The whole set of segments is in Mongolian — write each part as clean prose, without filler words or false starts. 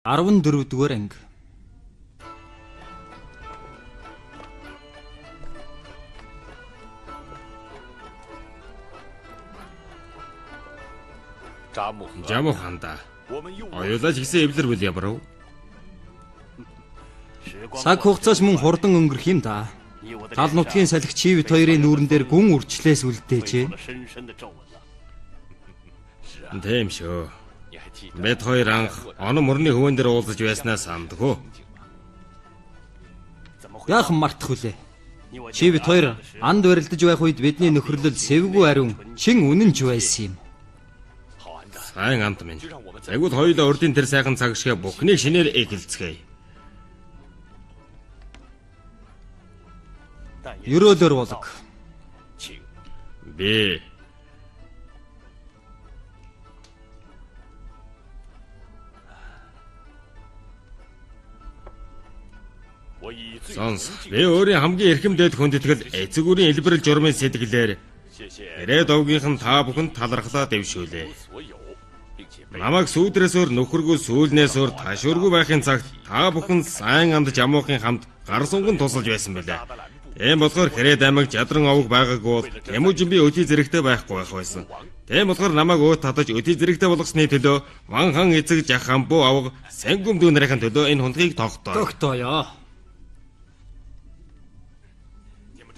14-р анги. Жаму ханда. Оюулаж гисэн эвлэр бүл ямарв. Цаг хугацаас мөн хурдан өнгөрөх юм да. Гал нутгийн салхи чивэт хоёрын нүүрэн дээр гүн үрчлээс үлдээжээ. Тийм шүү. Бид хоёр анх онон мөрний хөвөн дээр уулзаж байснаа сандгүй. Яахан мартах вүлээ. Чивэт хоёр анд барилдаж байх үед бидний нөхөрлөл сэвгүй ариун чин үнэнч байсан юм. Сайн амт минь. Загвал хоёулаа урдын тэр сайхан цаг шиг бүхнийг шинээр эхэлцгээе. Ерөөлөөр болог. Би Сонс. Би өөрийн хамгийн эрхэм дээд хүндэтгэл эцэг үрийн элбэрэл журмын сэтгэлээр ирээд овгийнхан та бүхэнд талархлаа дэвшүүлээ. Намайг сүүдрээсөөр нөхөргөө сүүлнээсөөр ташуургүй байхын цагт та бүхэн сайн амд жамуухын хамт гар сунган тусалж байсан билээ. Тийм болохоор Хэрээд аймаг жадран овог байгаагүй бол Тэмүүжин би өдий зэрэгтэй байхгүй байх байсан. Тийм болохоор намайг өөд татаж өдий зэрэгтэй болгосны төлөө Ван хан эцэг жах хамбуу авга Сэнгүм дүү нарын төлөө энэ хундгийг тогтоо. Тогтооё.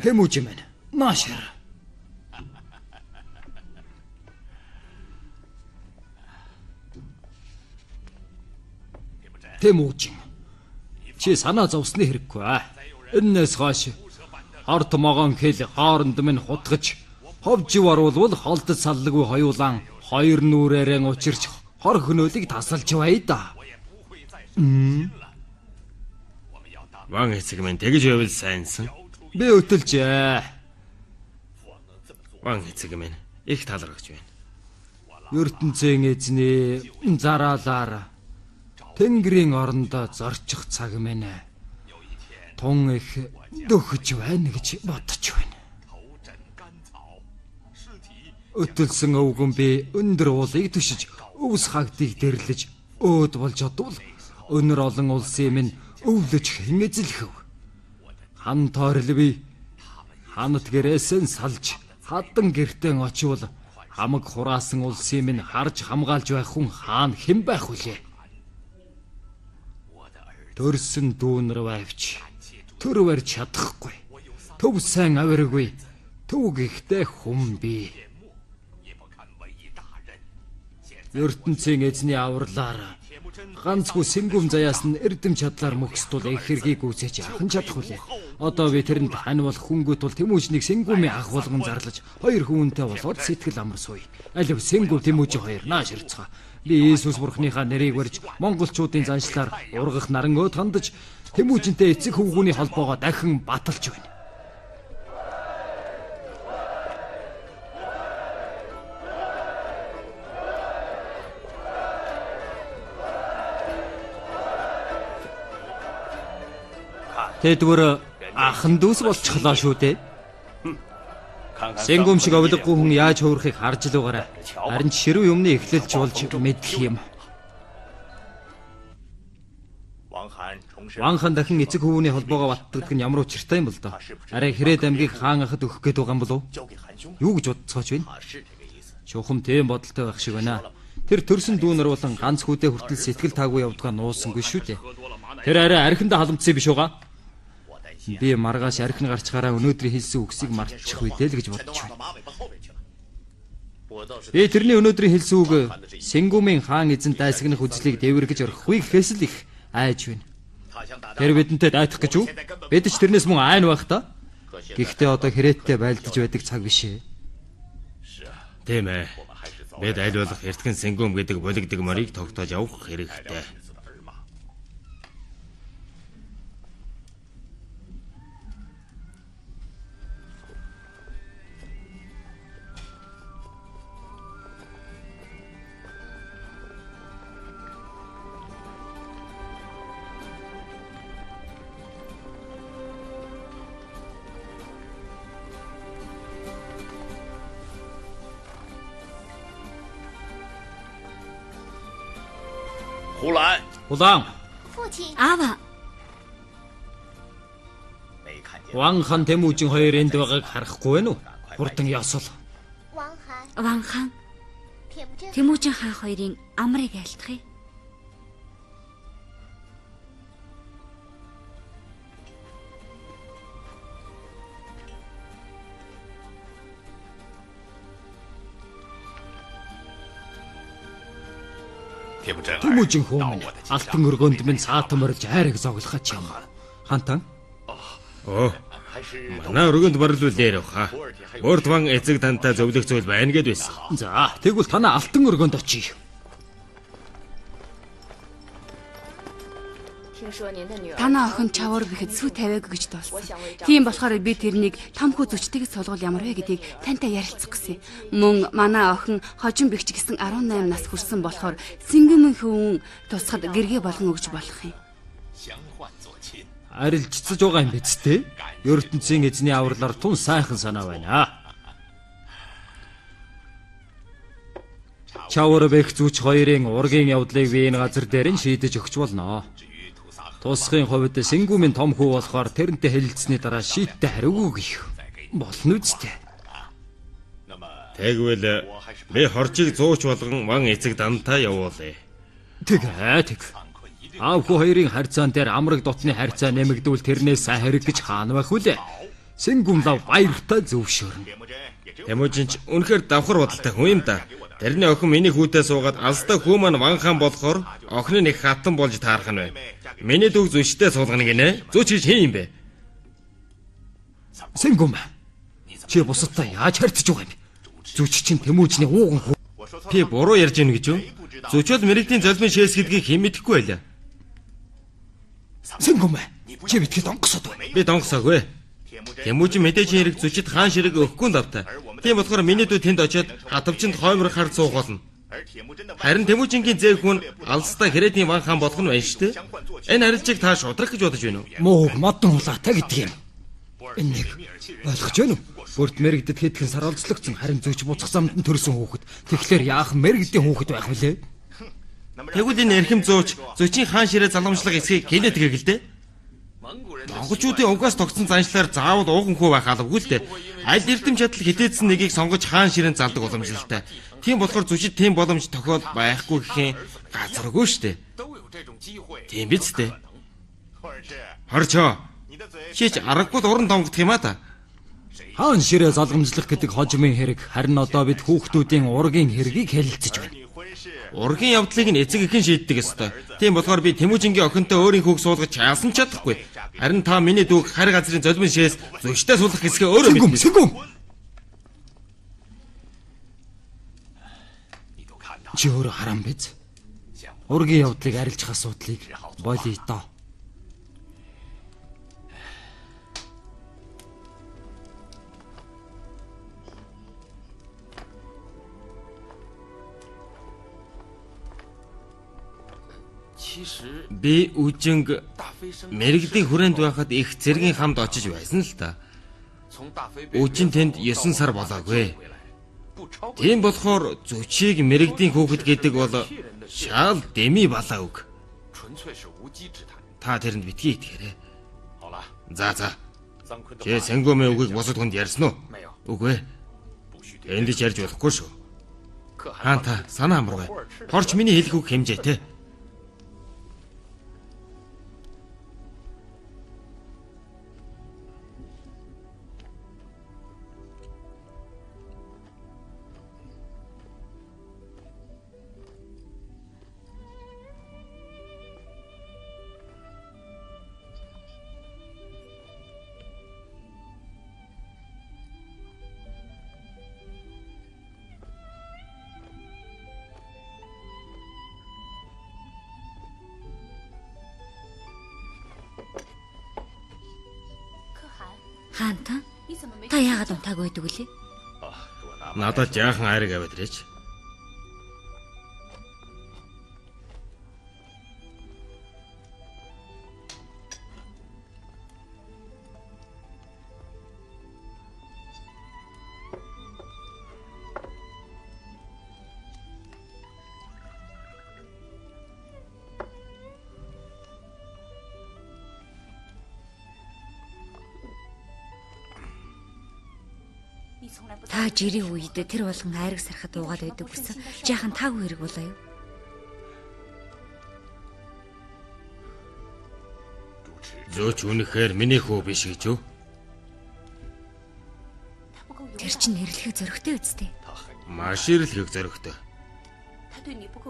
Тэмүүжин минь. Наашир. Тэмүүжин. Чи санаа зовсны хэрэггүй аа. Эннээс хойш хорт могон хэл хооронд минь хутгаж ховжив оруулвал холдод саллагүй хоёулаан хоёр нүрээрээ учирч хор хөнөөлийг тасалж бай да. Ван эцэг минь тэгж байвал сайнсан. Би өтөлжээ. Ван эцэг минь их талархаж байна. ертөнцийн эзний зараалаар Тэнгэрийн орондоо зорчих цаг минь тун их дөхөж байна гэж бодож байна. Өтөлсөн өвгөн би өндөр уулыг төшиж өвс хагдыг дэрлэж өөд болж одвол өнөр олон улсын минь өвлөж хинэзэлхэв. Хан тойрол би ханат гэрээсэн салж хаддан гертэн очивол хамаг хураасан улсын минь харж хамгаалж байх хүн хаан хэн байх вүлээ? Төрсөн дүүнэр байвч төр барьж чадахгүй. Төв сайн авиргүй. Төв гихтэй хүн би. ертөнцийн эзний авралаар ганцгүй Сэнгүм заяас нь эрдэм чадлаар мөхсдул их хэргийг үүсэж ахын чадах үлээ. Одоо би тэрэнд хань болох хүнгүүт бол Тэмүүжнийг Сэнгүмийн ах болгон зарлаж хоёр хүнтэй болоод сэтгэл амар суй. Алив Сэнгүм Тэмүүжин хоёр нааш хэрцгаа. Би Иесус бурхныхаа нэрийг барьж монголчуудын заншлаар ургах наран өөд хандаж Тэмүүжинтэй эцэг хөвгүүний холбоогоо дахин баталж байна. Тэдгээр ахан дүүс болчихлоо шүү дээ. Сэнгүм шиг овлоггүй хүн яаж хөөрхийг харж л угаарай. Харин ширүү юмны эхлэлж болж мэдэх юм. Ван хан дахин эцэг хөвгүүний холбоогоо баттгах нь ямар учиртай юм бол доо. Арай Хэрээд аймгийг хаан ахад өгөх гээд байгаа юм болов? Юу гэж бодцооч вэ? Шухам тийм бодолтой байх шиг байна. Тэр төрсөн дүүнэр болон ганц хүүдээ хүртэл сэтгэл таагүй явдгаа нуусангүй шүү дээ. Тэр арай архиндаа халамцсан биш угаа. Би маргааш архин гарчгаараа өнөөдрийн хэлсэн үгсийг мартчих үедээ л гэж бодож байна. Би тэрний өнөөдрийн хэлсэн үг Сэнгүмийн хаан эзэн дайсагнах үзлийг дэвэргэж орхихгүй гэхээс л их айж байна. Тэр бидэнтэй дайтах гэж үү? Бид ч тэрнээс мөн айн байх та. Гэхдээ одоо Хэрээдтэй байлдаж байдаг цаг биш ээ. Тийм ээ. Бид аль болох эртхэн Сэнгүм гэдэг болигдөг морийг тогтоож явах хэрэгтэй. Улаан, Аава, Ван хан Тэмүүжин хоёр энд байгааг харахгүй байна уу? Хурдан ясал. Ван хаан, Тэмүүжин хаан хоёрын амрыг айлтгая. Тэмүүжин хүн минь алтан өргөнд минь цаатан морилж айраг зоглоход юм. Хантан? Манай өргөнд борлуул дээр явах. Урд ван эцэг тантай зөвлөх зүйл байна гэд байсан. За, тэгвэл танаа алтан өргөнд очие. Танаа охин чавар гэхэд сүү тавиагүй гэж дууссан. Тийм болохоор би тэрнийг тамхүү зүчтэйг суулгал ямар вэ гэдгийг тантай ярилцах гэсэн. Мөн манай охин хожим бэгч гэсэн 18 нас хүрсэн болохоор сэнгэмэн хүн тусахад гэргээ болгон өгч болох юм. Арилжцаж байгаа юм биз дээ? ертөнцийн эзний авралаар тун сайхан санаа байна. Чавар бэх зүч хоёрын ургийн явдлыг би энэ газар дээр нь шийдэж өгч болно. Тусахын хувьд Сэнгүмийн том хүү болохоор тэрнтэй хэлэлцсэний дараа шийттэй хариугүй гэх болно үстэй. Тэгвэл би хоржиг зууч болгон ван эцэг дантаа явуулъя. Тэг. Аав хүү хоёрын харьцаан дээр амраг дотны харьцаа нэмэгдүүл тэрнээс хэрэг гэж хаана байх вүлээ? Сэнгүм лав баяртай зөвшөөрнө. Тэмүүжин ч үнэхээр давхар бодолтой хүн юм да. Тэрний охин миний хүүтэй суугаад алстай хүү маань ван хаан болохоор охин нь их хатан болж таарах нь байна. Миний дүүг зүштэй суулгана гинэ. Зүч хийж хийн юм бэ? Сэнгүм. Чи бусадтай яаж харьцаж байгаа юм? Зүч чинь Тэмүүжний ууган хүү. Би буруу ярьж гин гэж юу? Зүчүүд мэрэгдийн залбин шээс гэдгийг хэн мэдэхгүй байлаа. Сэнгүм. Чи битгэд онгосоод байна. Би донгосоогүй. Тэмүүжин мэдээж хэрэг зүчид хаан ширэг өгөхгүй давтай. Тийм болохоор миний дүү тэнд очиод хатавчинд хоймрох хар суух болно. Харин Тэмүүжингийн зээг хүн алстай Хэрэдийн ван хаан болох нь байна шүү дээ. Энэ харилцааг та шудрах гэж бодож байна уу? Мууг модон хулаатай гэдэг юм. Энийг ойлгож байна уу? Бүрт мэрэгдэд хэдхэн сар олзлогцсон харин зүч буцах замд нь төрсөн хүүхэд. Тэгэхээр яах мэрэгдийн хүүхэд байх вүлээ? Тэгвэл энэ эрхэм зууч зүчийн хаан ширээ заламжлах эсхийг хинэ тэгээл дээ. Монголчуудын угаас тогтсон заншлаар заавал ууган хүү байх албагүй л дээ. Аль эрдэм чадал хитээдсэн нэгийг сонгож хаан ширээн залдаг уламжлалтай. Тийм болохоор зүчид тийм боломж тохиол байхгүй гэхийн газаргүй штэ. Тийм биз дээ. Хорчоо. Чич аргагүй уран тонгох юм а та. Хаан ширээ залгамжлах гэдэг хожимын хэрэг харин одоо бид хүүхдүүдийн ургийн хэргийг хэлэлцэж байна. Ургийн явдлыг нь эцэг эхэн шийддэг ёстой. Тийм болохоор би Тэмүүжингийн охинтой өөрийн хүүг суулгаж чаасан чадахгүй. Харин та миний дүүг хар газрын золбин шээс зүштэй суулгах хэсгээ өөрөө мэднэ. Сэнгүм. Чи өөрөө харам биз? Ургийн явдлыг арилжих асуудлыг болий доо. Би үжинг мэрэгдийн хүрээнд байхад их зэргийн хамд очиж байсан л та. Үжин тэнд 9 сар болоогүй. Тийм болохоор зүчийг мэрэгдийн хүүхэд гэдэг бол шаал дэми балаа үг. Та тэрэнд битгий итгээрэй. За. Чи Сэнгүмийн үгийг бусад хүнд ярьсан уу? Үгүй. Энд ч ярьж болохгүй шүү. Хаан та санаа амаргүй. Хорч миний хэлэх үг хэмжээтэй. Хаантан, та яагаад унтаагүй байдаг үлээ? Надад жаахан айраг аваад ирээч. Та жирийн үед тэр болгон айраг сарахад уугаад байдаг гэсэн жаахан таагүй хэрэг болоо юу? Зөөч үнэхээр миний хүү биш гэж юу? Тэр чинь нэрлэхийг зөрөгтэй үсттэй. Маш ирлэх зөрөгтэй.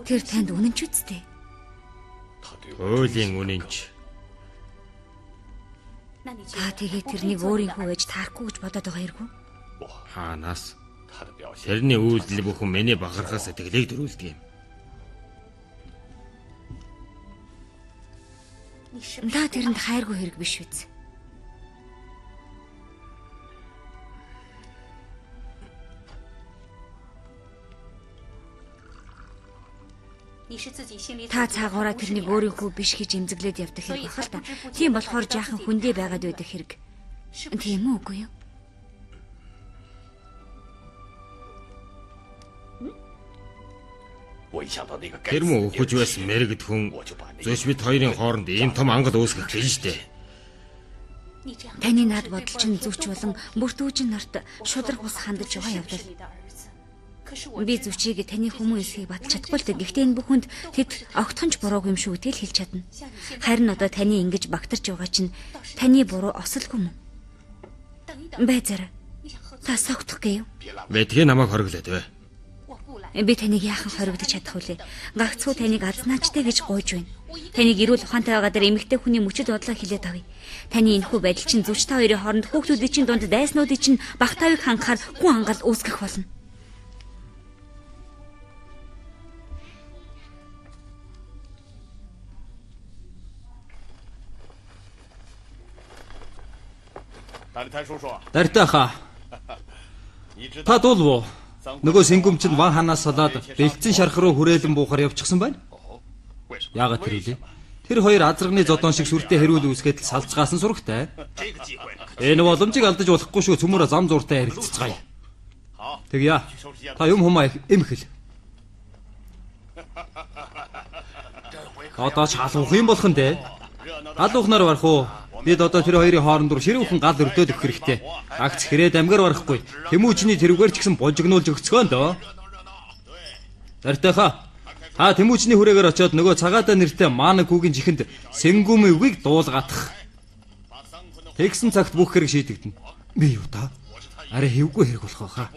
Тэр танд үнэн ч үсттэй. Хуулийн үнэнч. Та тэгээ тэрнийг өөрийнхөө гэж таарахгүй гэж бодоод байгаа хэрэг үү? Хаанаас? Тэрний үйлдэл бүхэн миний бахархах сэтгэлийг төрүүлдэг юм. Та тэрэнд хайргүй хэрэг биш үз. Та цаагаараа тэрнийг өөрийнхөө биш гэж эмзэглээд явдаг хэрэг бахал та. Тийм болохоор жаахан хүндээ байгаад байдаг хэрэг. Тийм үү үгүй юу? Тэр мөн өхөж байсан мэрэгд хүн зөөч бид хоёрын хооронд ийм том ангал үүсгэх гэж штэ. Таны наад бодол чинь зүвч болон бүртүүжин нарт шудраг бус хандаж байгаа явдал. Би зүвчийг таны хүмүүсийг баталж чадахгүй л дээ. Гэхдээ энэ бүхэнд тэд огтхонч бурууг юм шүү тэл хэлж чадна. Харин одоо таны ингэж багтарч байгаа чинь таны буруу осолгүй мөн. Бэзэр. Та согтох гээв. Бэтгэ намайг хориглоод бай. Би таныг яахан хоригдож чадах вүлээ? Гагцхүү таныг азнаачтай гэж гуйж байна. Таныг эрүүл ухаантай байгаа дээр эмэгтэй хүний мөчөд бодлоо хилээд авъя. Таны энэхүү байдал чинь зүвч та хоёрын хооронд хүүхдүүдийн чинь дунд дайснуудын чинь бах тавыг хангахаар хүн ангал үүсгэх болно. Дартай хаа. Та дуулвуу. Нөгөө сэнгүмч нь Ван ханаас салаад бэлдсэн шарх руу хүрээлэн буухаар явчихсан байна. Яагаад тэр үлээ? Тэр хоёр азрагны зодон шиг сүртэй хэрүүл үүсгээд салцгаасан сурагтай. Энэ боломжийг алдаж болохгүй шүү. Цөмөр зам зууртай харилццгаая. Тэгье. Та юм хумаа эмхэл. Одоо ч халуух юм болох нь дээ. Халуухнаар барах уу? Бид одоо тэр хоёрын хооронд руу ширүүхэн гал өрдөөд өгөх хэрэгтэй. Агц хэрэг амгаар барахгүй. Тэмүүжний тэрүүгээр ч гэсэн божигнуулж өгцгөө дөө. Дартайхаа. Та тэмүүжний хүрээгээр очиод нөгөө цагаатаа нэртэй маана хүүгийн жихэнд сэнгүмийн үгийг дуулгатах. Тэгсэн цагт бүх хэрэг шийдэгдэнэ. Би юу та? Арай хэвгүй хэрэг болох байхаа.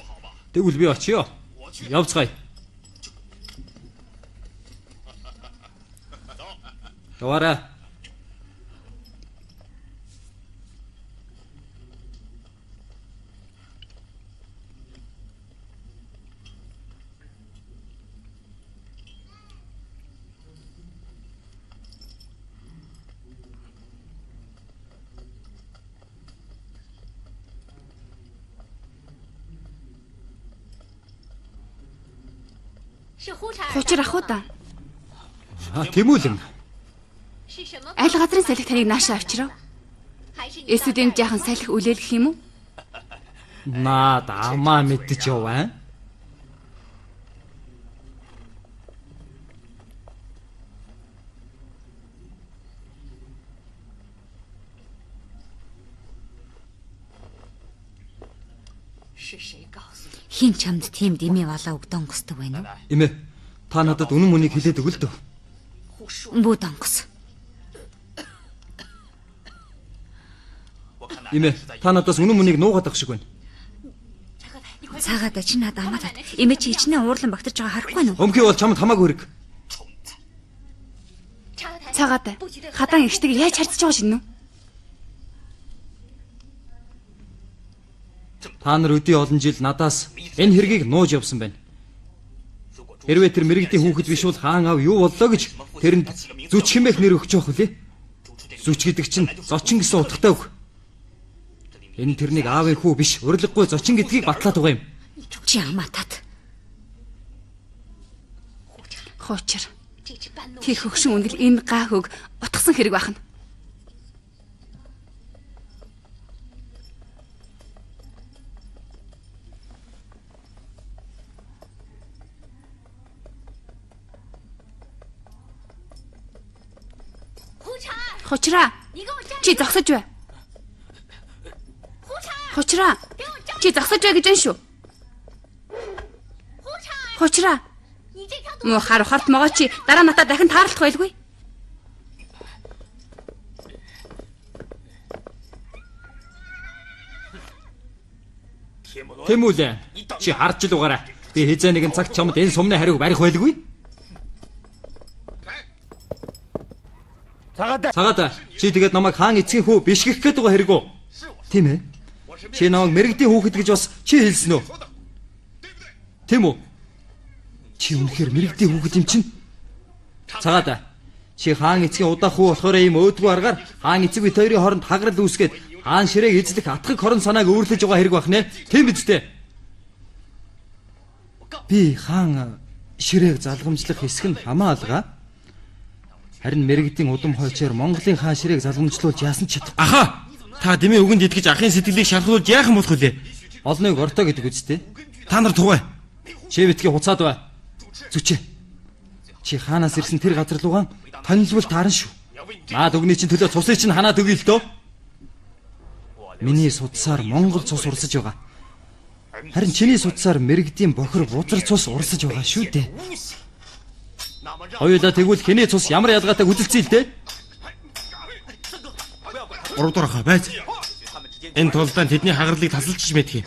Тэгвэл би очиё. Явцгаая. Яваарай. Хуучир ах уу да. Тэмүүлэн. Аль газрын салхи таныг наашаа авчирав? Эсвэл энэ жаахан салхи үлээлгэх юм уу? Наад амаа мэдчих яваа. Хин чамд тийм дэмий балаа өгдөн госдог байна уу? Эмээ, та надад үнэн мөнийг хэлээд өгөл дөө. Бүү донгос. Эмээ, та надаас үнэн мөнийг нуугаад ах шиг байна. Цагаат чи над амаатад. Эмээ чи ичнээ уурлан багтарч байгаа харахгүй нь уу? Өмхий бол чамд хамаагүй хэрэг. Цагаат. Хадаан ихтэйг яаж харьцаж байгаа шинэ үү? Та нар өдий олон жил надаас энэ хэргийг нууж явсан байна. Хэрвээ тэр мэрэгдийн хүүхэд биш бол хаан аав юу боллоо гэж тэрэнд зүч хэмээх нэр өгч явах үлээ. Зүч гэдэг чинь зочин гэсэн утгатай үг. Энэ тэрнийг аавын хүү биш, урилгагүй зочин гэдгийг батлаад байгаа юм. Чи амаатад. Хуучир. Тэр хөгшин үндэл энэ гаа хөг утгасан хэрэг байна. Хуучраа. Чи зогсож бай. Хуучраа. Чи Чи засаж бай гэж байна шүү. Хуучраа. Муу харахарт могоо чи дараа надад дахин таарлах байлгүй. Тэмүүлэн. Чи харж л угаарай. Би хизээ нэгэн цагт чамд энэ сумны хариуг барих байлгүй. Цагаата. Чи тэгээд намайг хаан эцгийн хүү биш гэх гээд байгаа хэрэг үү? Тийм ээ. Чи намайг мэрэгдийн хүүхэд гэж бас чи хэлсэн үү? Тийм үү? Чи үнэхээр мэрэгдийн хүүхэд юм чинь? Цагаата. Чи хаан эцгийн удаа хүү болохоор ийм өөдгөө аргаар хаан эцэг бит хоёрын хооронд хагарал үүсгээд хаан ширээг эзлэх атгах хорон санааг өөрлөж байгаа хэрэг бах нэ? Тийм биз дээ? Би хаан ширээг залгамжлах хэсэг нь хамаа алгаа. Харин мэрэгдийн удам хойчоор Монголын хаан ширээг залгамжлуулж яасан ч чадах. Аха. Та дэмий үгэнд итгэж ахын сэтгэлийг шалгуулж яахан болох вүлээ? Олныг ортой гэдэг үстэй. Та нар тугай. Чи битгий хуцаад бай. Зүчээ. Чи хаанаас ирсэн тэр газар руугаа танилбал таарна шүү. Наад өгний чинь төлөө цусыг чинь ханаад өгье л дөө. Миний судсаар Монгол цус урсаж байгаа. Харин чиний судсаар мэрэгдийн бохор бузар цус урсаж байгаа шүү дээ. Хоёулаа тэгвэл хэний цус ямар ялгаатай үзэлцээ л дээ. Уруудараа байц. Энэ тулдаан тэдний хагарлыг тасалчиж мэдхий.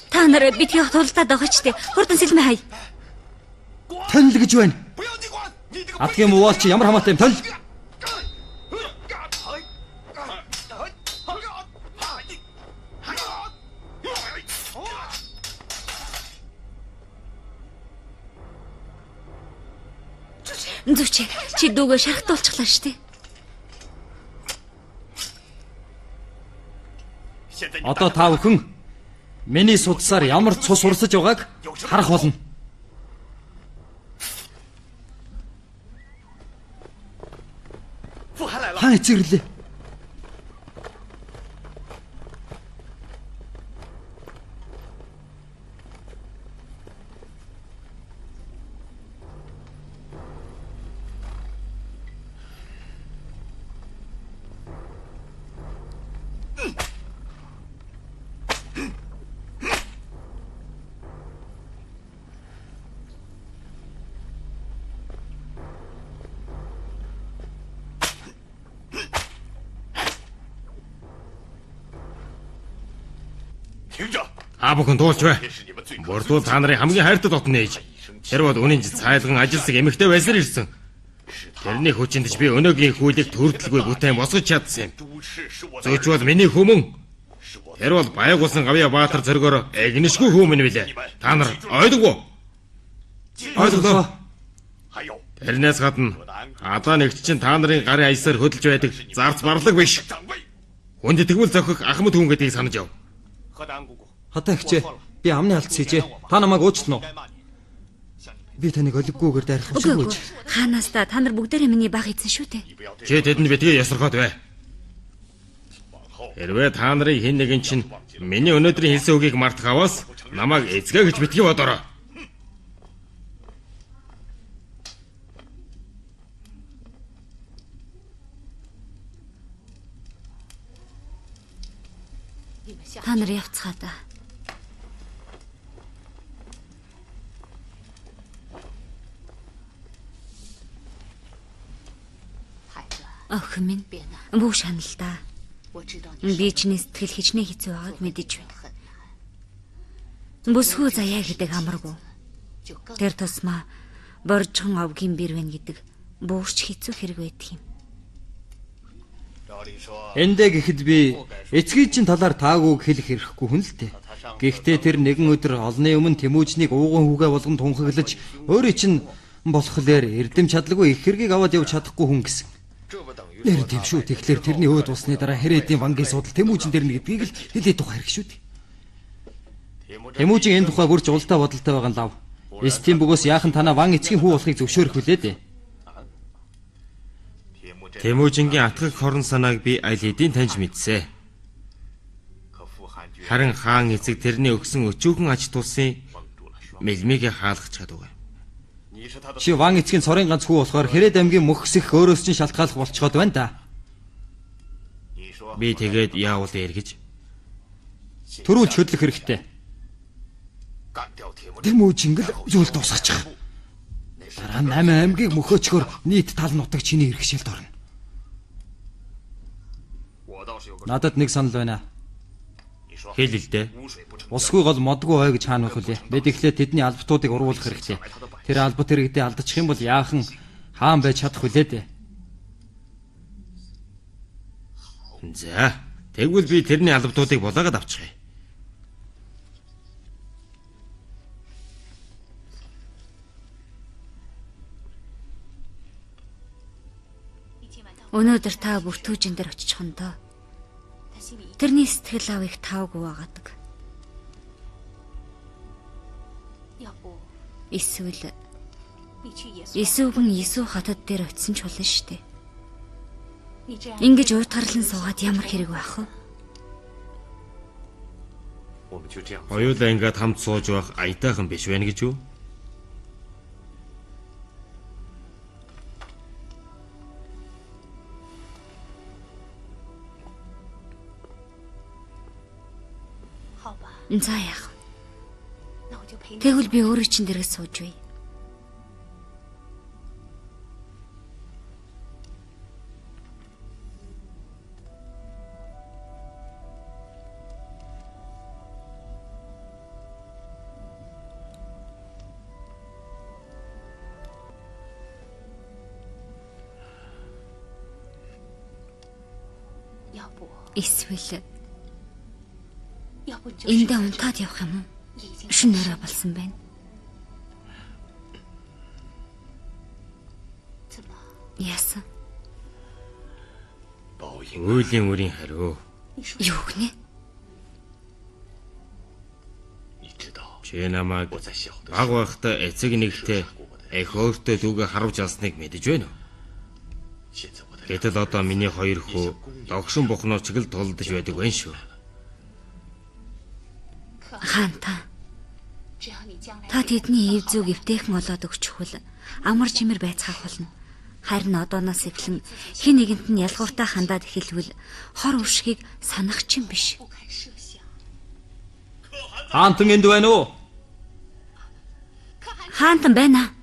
Та нараа битгий тулдаад байгаа ч дээ. Хурдан сэлмэ хай. Танил гэж байна. Атгийн мууул чи ямар хамаатай юм танил? Зүчээ. Чи дүүгээ шархтуулчихлаа шүү дээ. Одоо та бүхэн миний судсаар ямар цус урсаж байгааг харах болно. Хаан эцэрлээ. Бүхэн дуулж бай. Бордуул та нарын хамгийн хайртай дотн ээж. Тэр бол үнийн цайлган ажилсаг эмэгтэй байсаар ирсэн. Тэрний хүчиндж би өнөөгийн хүүлийг төрөлтөлгүй бүтээн босгож чадсан юм. Зөөч бол миний хүмүүн. Тэр бол Баягуулсан Гавья Баатар зөргөөр эгнэшгүй хүмүүн билээ. Та нар ойлгов уу? Ойлголоо. Тэрнээс гадна одоо нэгт чинь та нарын гарын аясаар хөдөлж байдаг зарц барлаг биш. Хүнд тэгвэл зохих ахмад хүн гэдгийг санаж яв. Хатаа хчээ. Би амны алдс хийжээ. Та намайг уучлах нь уу? Би таныг олиггүйгээр дайрах хүсэв гэж. Хаанаас та нар бүгдээрээ миний баг эзэн шүү дээ. Чи тэдэнд битгий ясархаад бай. Хэрвээ та нарын хэн нэгэн чинь миний өнөөдрийн хэлсэн үгийг мартах аваас намайг эзгээ гэж битгий бодорой. Та нар явцгаа та. Ах минь, бүү шаналдаа. Би чиний сэтгэл хичнээн хэцүү байгааг мэдэж байна. Бүсгүй заяа гэдэг амаргүй. Тэр тусмаа боржхон овгийн бэр байна гэдэг буурч хэцүү хэрэг байдаг юм. Эндэ гэхэд би эцгийн чинь талаар таагүйг хэлэх хэрэггүй хүн л дээ. Гэхдээ тэр нэгэн өдөр олны өмнө Тэмүүжнийг ууган хүүгээ болгон тунхаглаж өөрөө чинь болохлээр эрдэм чадлагүй их хэргийг аваад явж чадахгүй хүн гэсэн. Нэр тийм шүү. Тэгэхээр тэрний өөд усны дараа Хэрэдийн вангийн судал Тэмүүжин дэрнэ гэдгийг л хэлээд тухай хэрэг шүү дээ. Тэмүүжин энэ тухай бүрж улдаа бодолтой байгаа нь лав. Эстийн бөгөөс яахан танаа ван эцгийн хүү болохыг зөвшөөрөх үлээ дээ. Тэмүүжингийн атгах хорон санааг би аль хэдийн таньж мэдсэ. Харин хаан эцэг тэрний өгсөн өчүүхэн аж тулсын мэлмигээ хаалгах чадвар. Чи Ван эцгийн цорын ганц хүү болохоор Хэрэг аймгийн мөх хэсэх өөрөөс чинь шалтгааллах болцоход байна да. Би тэгээд яавал эргэж. Төрүүлж хөдлөх хэрэгтэй. Тэмүүжингэл зүйл дуусаачих. Дараа 8 аймгийг мөхөөчгөр нийт тал нутаг чиний иргэшээлд орно. Надад нэг санал байна. Хэл л дээ. Усгүй гол модгүй хой гэж хаана байх вүлээ? Бид ихлээр тэдний албатуудыг уруулах хэрэгтэй. Тэр албат иргэдээ алдчих юм бол яахан хаан байж чадах вүлээ дээ. За, тэгвэл би тэрний албатуудыг булаагаад авчихъя. Өнөөдөр та бүртүүжин дээр очихондоо тэрний сэтгэл авыг таавгүй байгадаг. Эсвэл Есүгэн Есү хатад дээр очисон ч болно шүү дээ. Ингэж уйтгарлан суугаад ямар хэрэг байх вэ? Хоёулаа ингээд хамт сууж байх аятайхан биш байна гэж юу? За яах. Тэгвэл би өөрөө чинь дэрэг сууж бай. Эсвэл эндээ унтаад явах юм уу? Шин өрөө болсон байна. Яасан? Үйлийн үрийн хариу. Юу гэнэ? Чи намайг баг байхдаа эцэг нэгтэй их өөртөө дүүгээ харуулж алсныг мэдэж байна уу? Гэтэл одоо миний хоёр хүү догшин бухноо чиглэл тулдаж байдаг байна шүү. Хаан та тэдний ив зүг эвтэйхэн олоод өгчихвөл амар чимэр байцгаах болно. Харин одооноос эхлэн хэн нэгэнд нь ялгууртаа хандаад эхэлвэл хор уршгийг санах ч юм биш. Хаантан энд байна уу? Хаантан байна.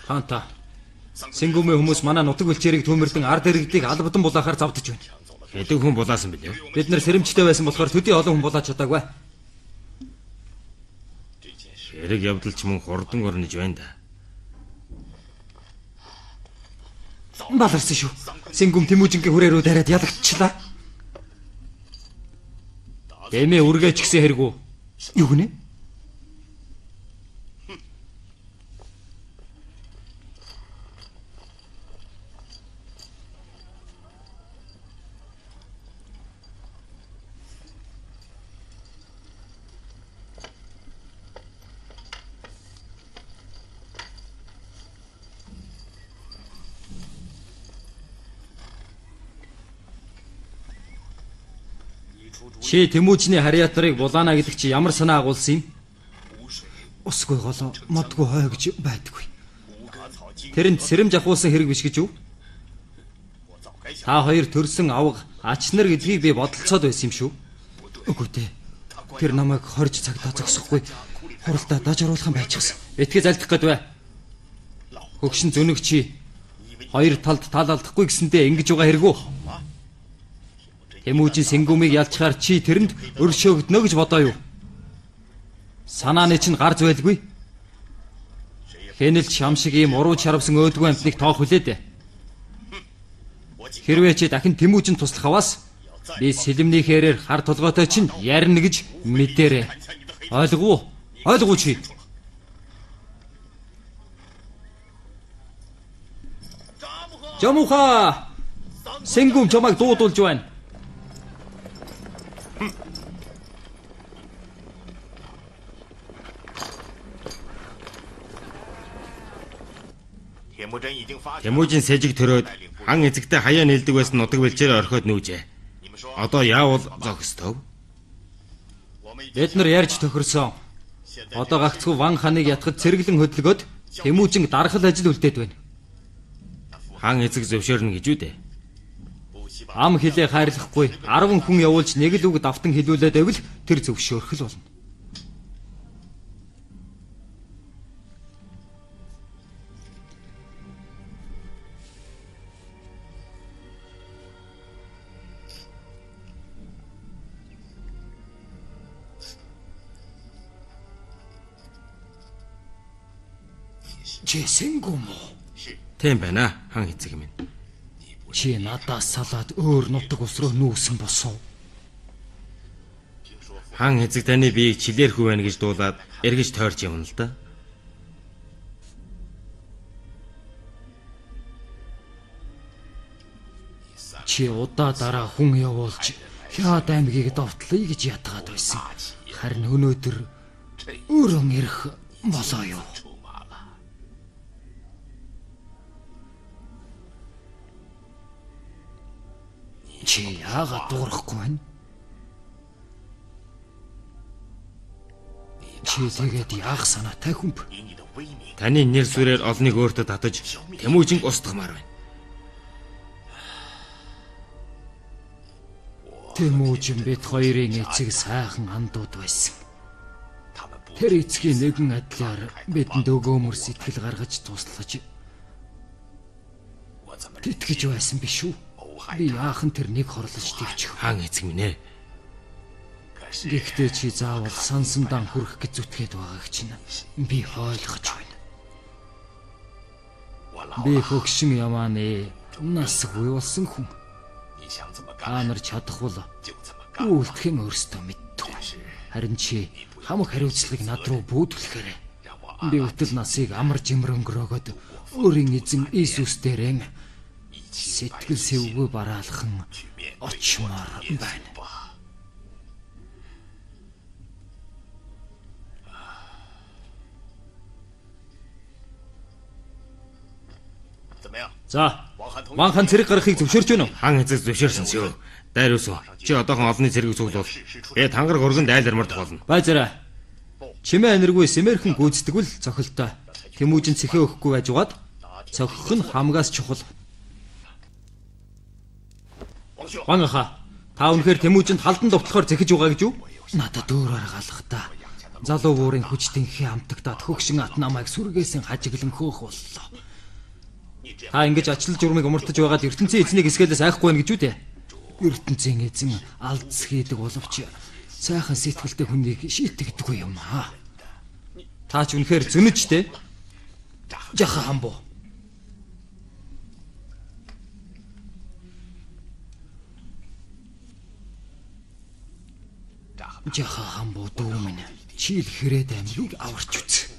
Хаанта. Сэнгүмээ хүмүүс манай нутаг үлчээрийг төмөрдөн ард иргэдийг албадан булаахаар завдж байна. Хэдэн хүн булаасан бэлээ? Бид нар сэрэмжтэй байсан болохоор төдий олон хүн булаач чадаагүй. Хэрэг явдал ч мөн хурдан орнож байна да. Баларсан шүү. Сэнгүм Тэмүүжингийн хүрээрөө дараад ялагдчихлаа. Эмээ үргээч гисэн хэрэггүй. Юу гэнэ? Чи Тэмүүжний харьяатрыг булаана гэдэг чи ямар санаа агуулсан юм? Усгүй голоо модгүй хой гэж байдаггүй. Тэрэнд сэрэмж ахуулсан хэрэг биш гэж юу? Та хоёр төрсөн авга ач нар гэдгийг би бодолцоод байсан юм шүү. Үгүй дээ. Тэр намайг хорж цагдаа зогсохгүй хуралдаа даж оруулах юм байчихсан. Итгэж залдах гээд бай. Хөгшин зөнөг чи хоёр талд тал алдахгүй гэсэндээ ингэж байгаа хэрэг үү? Тэмүүжин Сэнгүмийг ялчгаар чи тэрэнд өршөөгднө гэж бодоо юу? Санааны чинь гарч байлгүй. Хэнэл шам шиг ийм уруу чарвсан өөдгөө амтныг тоох хүлээ дээ. Хэрвээ чи дахин Тэмүүжин туслах аваас би сэлэмний хэрээр хар толгойтой чинь ярина гэж мэдээрэй. Ойлгов уу? Ойлгов чи? Жамуха! Сэнгүм чамайг дуудулж байна. Тэмүүжин сэжиг төрөөд хан эзэгтэй хаяа нэлдэг байсан нутаг бэлчээр орхиод нүүжээ. Одоо яавал зогсдов? Бид нар ярьж тохирсон. Одоо гагцхүү Ван ханыг ятгад цэргэлэн хөдөлгөөд Тэмүүжин даргал ажил үлдээд байна. Хан эцэг зөвшөөрнө гэж үү дээ. Ам хилээ хайрлахгүй 10 хүн явуулж нэг л үг давтан хэлүүлээд байвал тэр зөвшөөрөх л болно. Чи сэнгүм үү? Тийм байна, хан эцэг минь. Чи надаас салаад өөр нутаг ус руу нүүсэн босов. Хан эцэг таны биеийг чилээрхүү байна гэж дуулаад эргэж тойрч явна л да. Чи удаа дараа хүн явуулж Хяад аймгийг довтлоё гэж ятгаад байсан. Харин өнөөдөр өөрөн ирэх болоо юу? Чи яагаад дуурахгүй байна? Чи тэгээд яах санаатай хүн бэ? Таны нэр сүрээр олныг өөртөө татаж Тэмүүжинг устгамаар байна. Тэмүүжин бид хоёрын эцэг сайхан андууд байсан. Тэр эцгийн нэгэн адилаар бидэнд өгөөмөр сэтгэл гаргаж туслаж тэтгэж байсан биш үү? Би яахан тэрнийг хорлож твчих. Хан эцэг минь ээ. Гэхдээ чи заавал сансандан хүрэх гэж зүтгээд байгааг чинь би ойлгож байна. Би хөгшин ямааны насгүй болсон хүн. Та нар чадахгүй үйлдэхин өөрсдөө мэддэг. Харин чи хамаг хариуцлагыг над руу бүүдгэлэхээр би өтөл насыг амар жимэр өнгөрөөгөөд өөрийн эзэн Иесус дээрэн сэтгэл сэвгүй бараалхан очмоор байна. За, Ван хан цэрэг гаргахыг зөвшөөрч байна уу? Хан эцэг зөвшөөрсөн шүү. Дайруулсан. Чи одоохон олонний цэргийг цуглуул. Би тангар горгон дайлармард болно. Байзараа. Чимээ энергүй сэмэрхэн гүйцэтгэвэл цохилтой. Тэмүүжин цэхээ өгөхгүй байж угаад цохих нь хамгаас чухал. Ван ха, та үнэхээр Тэмүүжинд халдан довтлохоор зэхэж байгаа гэж юу? Надад өөр аргалах та. Залуу буурын хүчтэнхээ амтагдаад хөгшин ат намайг сүргээсэн хажиглан хөөх боллоо. Та ингэж ачлал журмыг умартаж байгаад ертөнцийн эзнийг эсгэлээс айхгүй байна гэж үү дээ? ертөнцийн эзэн алдс хийдэг боловч сайхан сэтгэлтэй хүнийг шийтгдэггүй юм аа. Та ч үнэхээр зөнөж те. Жаха хамбуу. Жаха хамбуу дүүмэн чийл Хэрээд аймгийг аварч үз.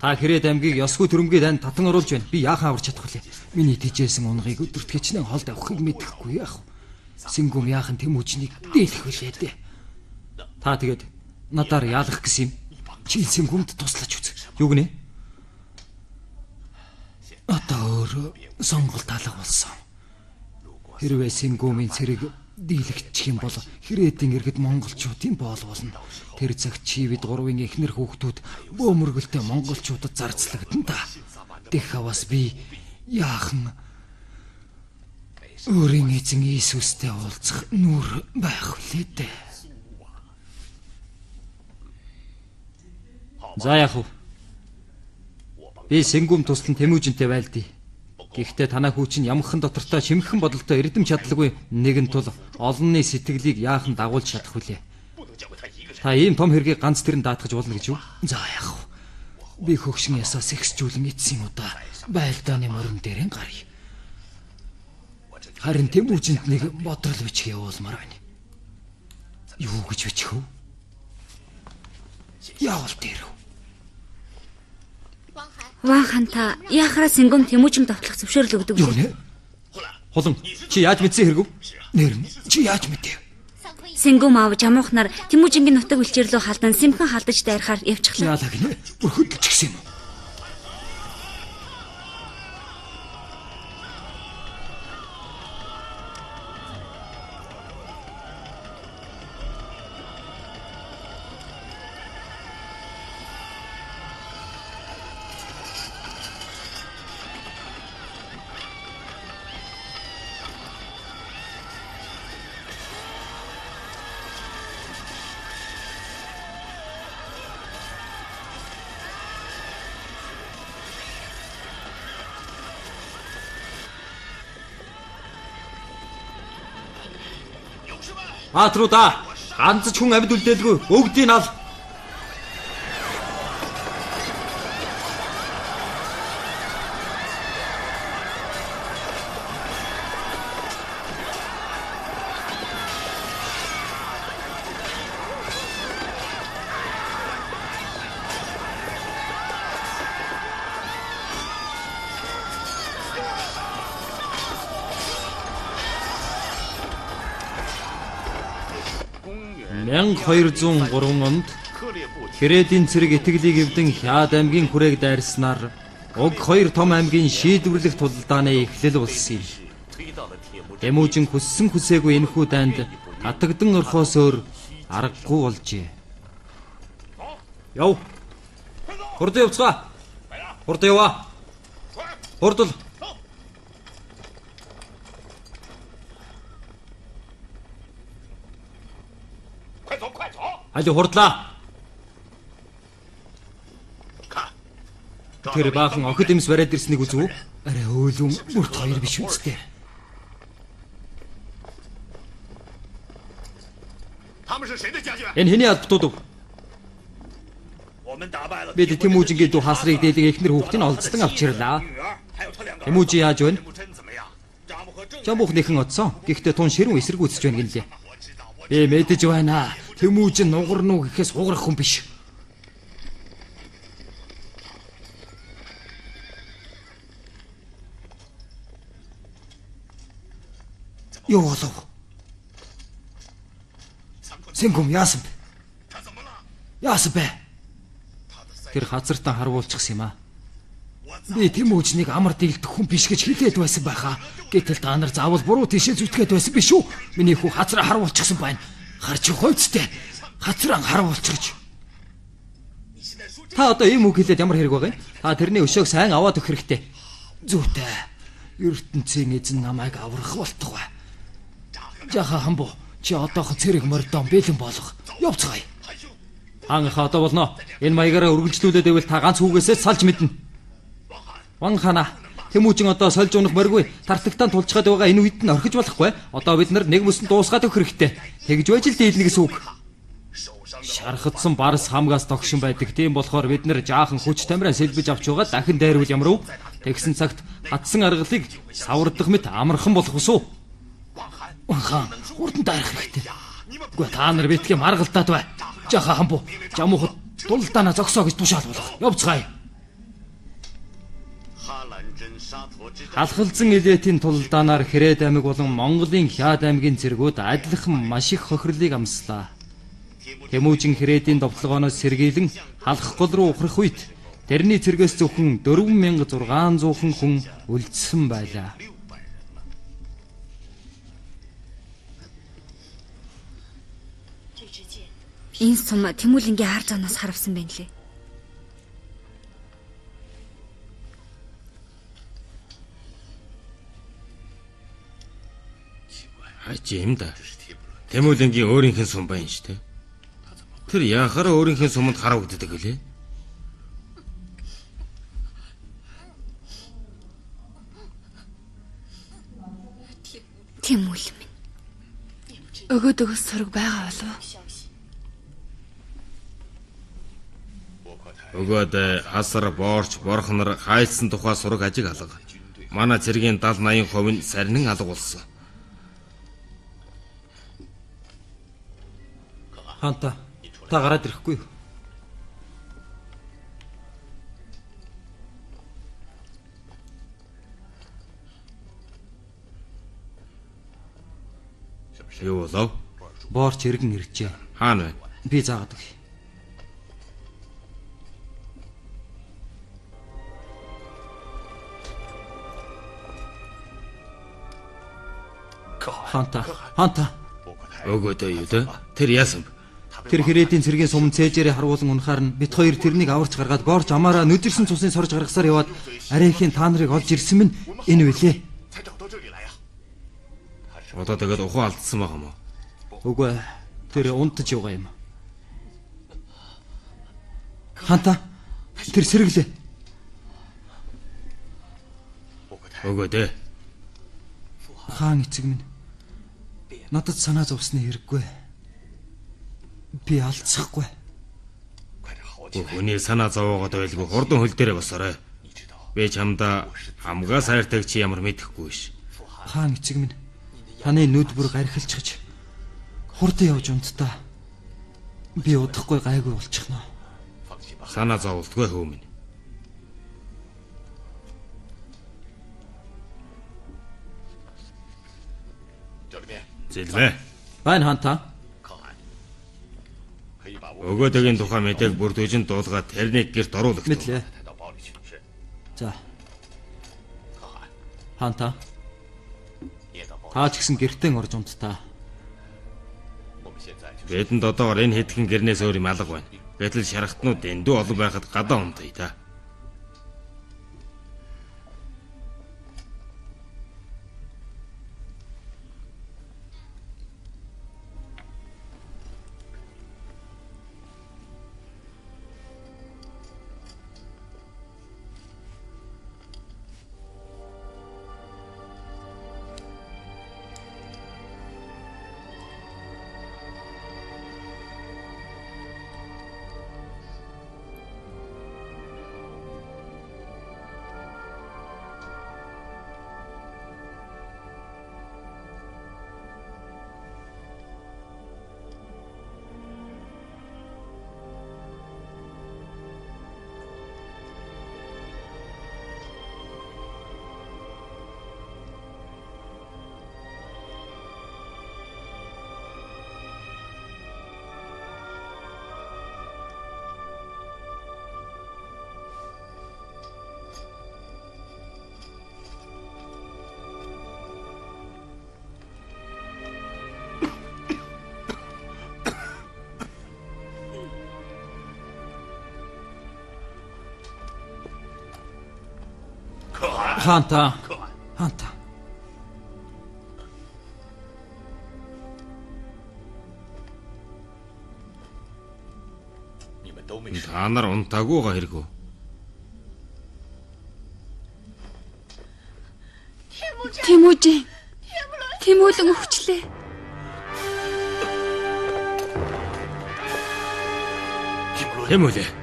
Та Хэрээд аймгийг ёсгүй төрөмгийн танд татан оруулж байна. Би яахан аварч чадах вэ? Миний тижээсэн унгийг өдөртгөчнээ холд авахыг мэдэхгүй яах вэ? Сингүм яахан Тэмүүжнийг дийлэх вүлээ дээ. Та тэгээд надаар яалах гэсэн юм. Чи Сингүмд туслаж үз. Юу гинэ? Одоо өөр сонголт алга болсон. Хэрвээ Сингүмийн цэрэг дийлэгдчих юм бол Хэрээдийн иргэд монголчуудын боол болно. Тэр цагт чивэд гурвын эхнэр хүүхдүүд бөөмөргөлтэй монголчуудад зарцлагдана та. Дэх хавас би яахан өөрийн эзэн Иесустэй уулзах нүр байх үлээ дээ. За яах вэ? Би Сингүм туслан Тэмүүжинтэй байлдъя. Гэхдээ танаа хүүчин ямхан дотортой чимхэн бодолтой эрдэм чадлагүй нэгэн тул олонний сэтгэлийг яахан дагуулж чадах вүлээ. Та ийм том хэргийг ганц тэрэн даатгаж болно гэж юу? За яах вэ? Би хөгшин ясаас ихсжүүлэн эцсийн удаа байлдааны мөрөн дээрэн гарья. Харин Тэмүүжинд нэг бодрол бичиг явуулмаар байна. Юу гэж бичих вэ? Яавал дээр. Ван ханта яахаараа Сингүм Тэмүүжин довтлох зөвшөөрөл өгдөг юу нэ? Холон чи яаж мэдсэн хэрэг вэ? Нэр чи яаж мэдээ? Сингүм аав жамуухнаар Тэмүүжингийн нутаг үлчээр лөө халдан сэмхэн халдаж дайрахаар явчихлаа. Яалаа гинэ? Өрхөдлөж гисэн юм. Баатруудаа ганц ч хүн амьд үлдээлгүй бүгдийг ал. Мянга 203 онд Хрэдийн цэрэг итгэлийг эвдэн Хяад аймгийн хүрээг дайрснаар уг хоёр том аймгийн шийдвэрлэх тулдааны эхлэл болсон юм. Тэмүжин хүссэн хүсээгүй энэхүү дайнд татагдан орхоос өөр аргагүй болжээ. Яв. Хурд явцгаа. Хурд яваа. Хурдл. Аль хурдлаа. Тэр баахан охид эмс бариад ирснийг үзв үү? Арай өөлөн бүрт хоёр биш үстэй. Энэ хэний албатууд вэ? Бид Тэмүжингийн дүү хасрыг дээлэн эхнэр хүүхдийг олздан авчирлаа. Тэмүжи яаж байна? Жамбухныхан оцсон. Гэхдээ тун ширүүн эсэргүүцэж байна гинлээ. Би мэдэж байна. Тэмүжин нугарнуу гэхээс хугарах хүн биш. Юу болов? Сэнгүм яасан бэ? Яасан бэ? Тэр хазартаа харуулчихсан юм аа. Би Тэмүжнийг амар дийлдэх хүн биш гэж хэлээд байсан байхаа. Гэтэл та нар заавал буруу тийшээ зүтгээд байсан биш үү? Миний хүү хазраа харуулчихсан байна. Харж хойцтой. Хацран харуулчих. Та одоо ийм үг хэлээд ямар хэрэг байгаа юм? Та тэрний өшөөг сайн аваад өгөх хэрэгтэй. Зүйтэй. ертөнцийн эзэн намайг аврах болтугай. Жаха хамбу чи одоохон цэрэг мордон бэлэн болох. Явцгаая. Ханха одоо болно. Энэ маягаараа үргэлжлүүлээд байвал та ганц хүүгээсээ салж мэднэ. Ван хана Тэмүжин одоо сольж унах моргүй тартагтаан тулчгаад байгаа энэ үед нь орхиж болохгүй. Одоо бид нар нэг мөсөн дуусгаад өгөх хэрэгтэй. Тэгж байж л дийлнэ гэсэн үг. Шархадсан барс хамгаас тогшин байдаг. Тийм болохоор бид нар жаахан хүч тамираа сэлбэж авч байгаа. Дахин дайрвал ямар вэ? Тэгсэн цагт хатсан аргалыг савардах мэт амархан болох усуу. Ванхан хурдан дайрах хэрэгтэй. Үгүй та нар битгий маргалтаад бай. Жаха хамбу жамуухад дулдаана зогсоо гэж тушаал болох. Явцгаая. Халхалзан илэтийн тулдаанаар Хрэд аймаг болон Монголын Хяад аймгийн цэргүүд адилхан маш их хохирлыг амслаа. Тэмүжин Хрэдийн довтлогооноос сэргийлэн халах гол руу ухрах үед тэрний цэргээс зөвхөн 4600 хүн үлдсэн байлаа. Энэ сум Тэмүүлэнгийн хар зоноос харавсан байна лээ. Хачим да. Тэмүүлэнгийн өөрийнх нь сум байна шүү дээ. Тэр яхаараа өөрийнх нь суманд хараа өгдөг гэлээ. Тэмүүлэн минь. Өгөөд сураг байгаа болов уу? Өгөөд хасар боорч борхонор хайлтсан тухай сураг ажиг алга. Манай цэргийн 70-80% нь сарнин алга болсон. Ханта та гараад ирэхгүй юу? Юу болов? Боорч иргэн иржээ. Хаана байна? Би заагаад өгье. Ханта. Өгөөдөө юу дээ? Тэр яасан бэ? Тэр Хрэдийн цэргийн сум цээжээрээ харуулсан унахаар нь бит хоёр тэрнийг аварч гаргаад боорч амаараа нүдэрсэн цусын сорж гаргасаар яваад арайхийн та нарыг олж ирсэн минь энэ үлээ. Одоо тэгээд ухаан алдсан байгаа мó. Үгүй тэр унтаж явгаа юм. Ханта тэр сэргэлээ. Өгөөдөө. Хаан эцэг минь. Надад санаа зовсны хэрэггүй. Би алдсахгүй. Хүний санаа зовоогоод байлгүй хурдан хөл дээрээ босоорой. Би чамда хамгаа сайртаг чи ямар мэдэхгүй биш. Хаан эцэг минь таны нүд бүр гархилчиж хурдан явж унтдаа. Би удахгүй гайгүй болчихно. Санаа зовлтгүй хөө минь. Зэлмэ. Байна хаантаа. Өгөөдөгийн тухай мэдээг бүрдүүлж дуулгаад тэрнийг гэрт оруулах. Мэдлээ. За. Хаантаа. Таа ч гэсэн гэртээ орж унтдаа. Бидэнд одоогор энэ хэдхэн гэрнээс өөр юм алга байна. Гэтэл шархтнууд эндүү олон байхад гадаа унтъя та. Хаантаа. Хаантаа. Та нар унтаагүйга хэрэггүй. Тэмүүжин. Тэмүүлэн өвчлээ. Тэмүүлээ.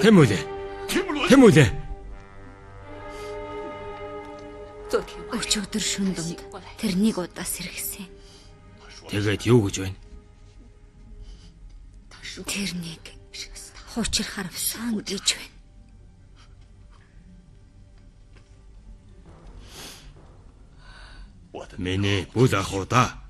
Тэмүүлээ. Тэмүүлээ. Өчигдөр шүн дунд тэрнийг удаа сэргсэн. Тэгээд юу гэж байна? Тэрнийг хуучрахаар авсан гэж байна. Миний бүл ах уу та?